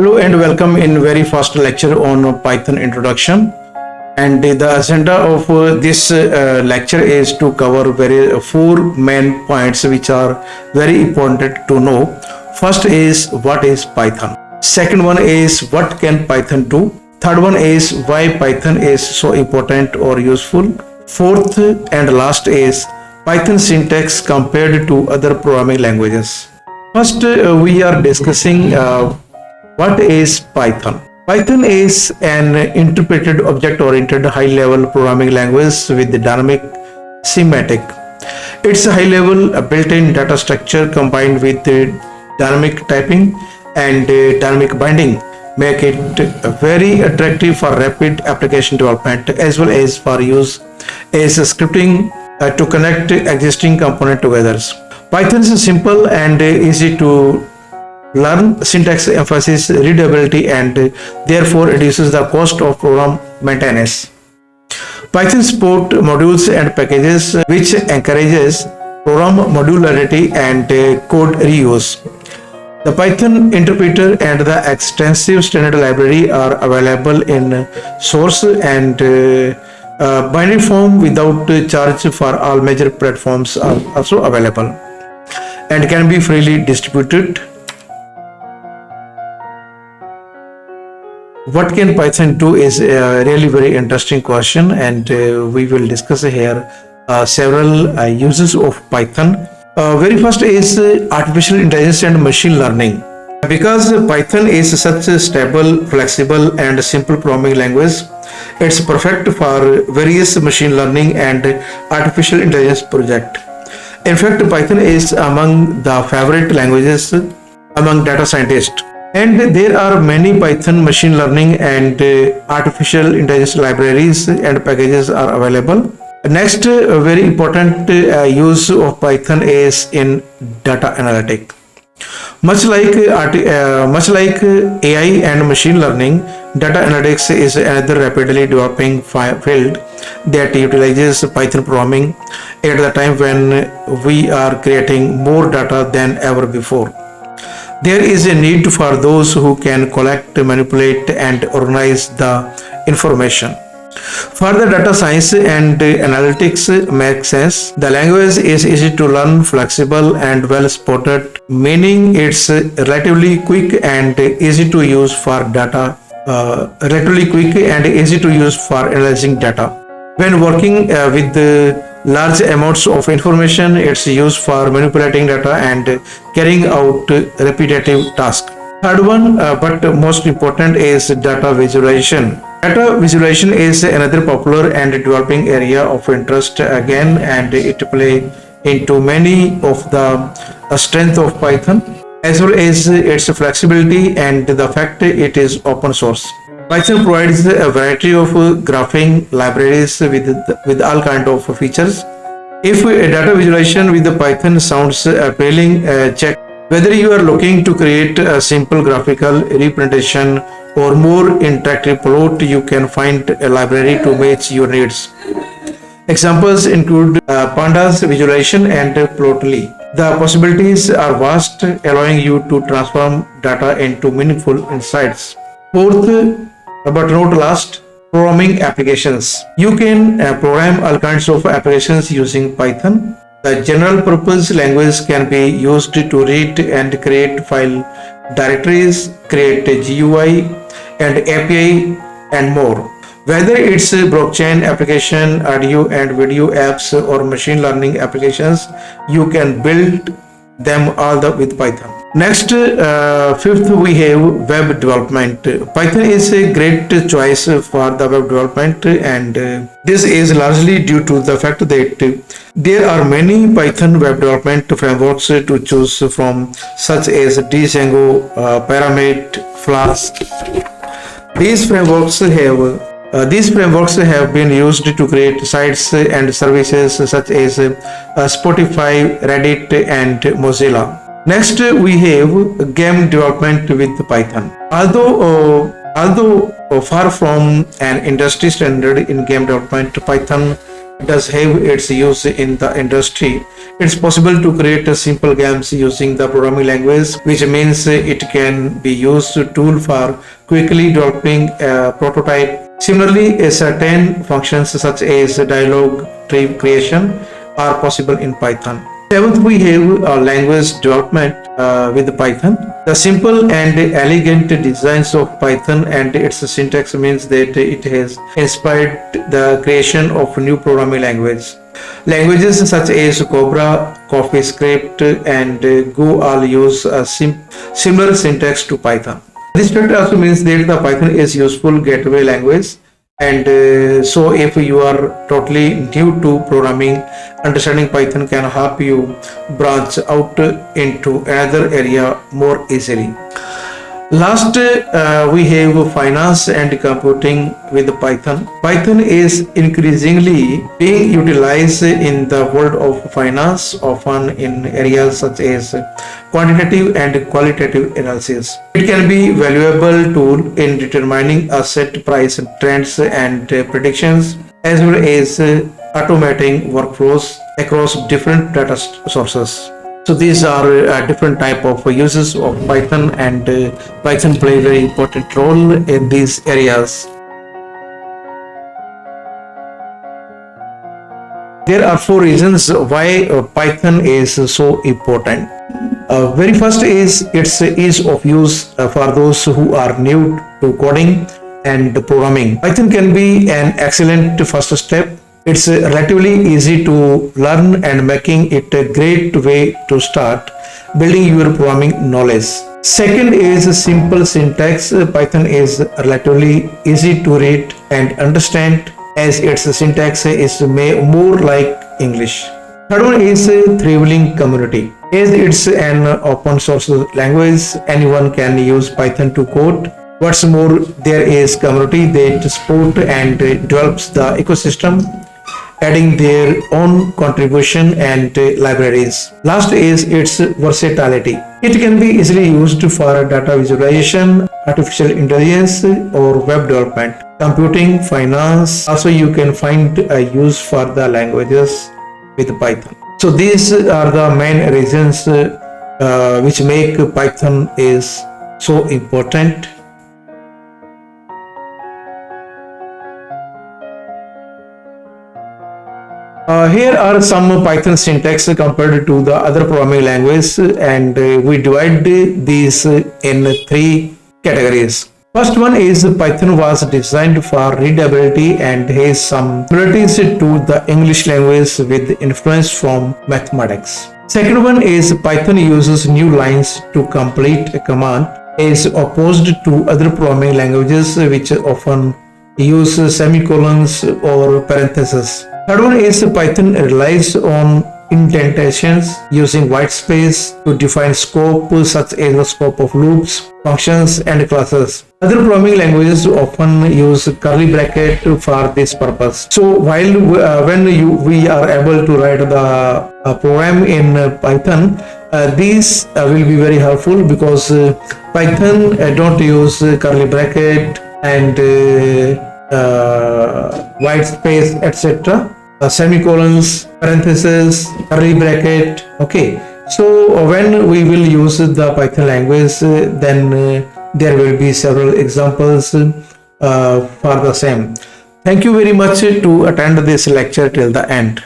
Hello and welcome in very first lecture on Python introduction. And the agenda of this lecture is to cover four main points which are very important to know. First is what is Python. Second one is what can Python do. Third one is why Python is so important or useful. Fourth and last is Python syntax compared to other programming languages. First, we are discussing what is Python. Python is an interpreted object-oriented high-level programming language with the dynamic semantic. Its high-level built-in data structure combined with dynamic typing and dynamic binding make it very attractive for rapid application development as well as for use as scripting to connect existing components together. Python is simple and easy to learn. Syntax emphasizes readability and therefore reduces the cost of program maintenance. Python supports modules and packages which encourages program modularity and code reuse. The Python interpreter and the extensive standard library are available in source and binary form without charge for all major platforms are also available and can be freely distributed. What can Python do is a really very interesting question, and we will discuss here several uses of Python. Very first is artificial intelligence and machine learning. Because Python is such a stable, flexible and simple programming language, it's perfect for various machine learning and artificial intelligence projects. In fact, Python is among the favorite languages among data scientists. And there are many Python machine learning and artificial intelligence libraries and packages are available. Next, a very important use of Python is in data analytics. Much like AI and machine learning, data analytics is another rapidly developing field that utilizes Python programming at the time when we are creating more data than ever before. There is a need for those who can collect, manipulate, and organize the information. For the data science and analytics make sense, the language is easy to learn, flexible, and well supported, meaning it's relatively quick and easy to use for analyzing data. When working with large amounts of information, it's used for manipulating data and carrying out repetitive tasks. Third one, but most important, is data visualization. Data visualization is another popular and developing area of interest again, and it plays into many of the strength of Python as well as its flexibility and the fact it is open source. Python provides a variety of graphing libraries with all kinds of features. If data visualization with the Python sounds appealing, check whether you are looking to create a simple graphical representation or more interactive plot. You can find a library to match your needs. Examples include pandas visualization and plotly. The possibilities are vast, allowing you to transform data into meaningful insights. Fourth, but not last, programming applications. You can program all kinds of applications using Python. The general purpose language can be used to read and create file directories, create a GUI and API and more. Whether it's a blockchain application, audio and video apps or machine learning applications, you can build them all with Python. Next, fifth, we have web development. Python is a great choice for the web development, and this is largely due to the fact that there are many Python web development frameworks to choose from, such as Django, Pyramid, Flask. These frameworks have been used to create sites and services such as Spotify, Reddit, and Mozilla. Next, we have game development with Python. Although far from an industry standard in game development, Python does have its use in the industry. It's possible to create a simple games using the programming language, which means it can be used tool for quickly developing a prototype. Similarly, certain functions such as dialogue tree creation are possible in Python. Seventh, we have language development with Python. The simple and elegant designs of Python and its syntax means that it has inspired the creation of new programming language. Languages such as Cobra, CoffeeScript, and Go all use a similar syntax to Python. This fact also means that the Python is useful gateway language, and so if you are totally new to programming, understanding Python can help you branch out into another area more easily. Last, we have finance and computing with Python. Python is increasingly being utilized in the world of finance, often in areas such as quantitative and qualitative analysis. It can be valuable tool in determining asset price trends and predictions, as well as automating workflows across different data sources. So these are different type of uses of Python, and Python play a very important role in these areas. There are four reasons why Python is so important. Very first is its ease of use for those who are new to coding and programming. Python can be an excellent first step. It's relatively easy to learn and making it a great way to start building your programming knowledge. Second is simple syntax. Python is relatively easy to read and understand as its syntax is more like English. Third one is thriving community. As it's an open source language, anyone can use Python to code. What's more, there is community that support and develops the ecosystem, adding their own contribution and libraries. Last is its versatility. It can be easily used for data visualization, artificial intelligence, or web development, computing, finance. Also, you can find a use for the languages with Python. So these are the main reasons which make Python is so important. Here are some Python syntax compared to the other programming languages, and we divide these in three categories. First one is Python was designed for readability and has some similarities to the English language with influence from mathematics. Second one is Python uses new lines to complete a command as opposed to other programming languages which often use semicolons or parentheses. Third one is Python relies on indentations using white space to define scope such as the scope of loops, functions, and classes. Other programming languages often use curly bracket for this purpose. So while when we are able to write the program in Python, these will be very helpful because Python don't use curly bracket and white space, etc. Semicolons, parentheses, curly bracket. Okay, so when we will use the Python language, then there will be several examples for the same. Thank you very much to attend this lecture till the end.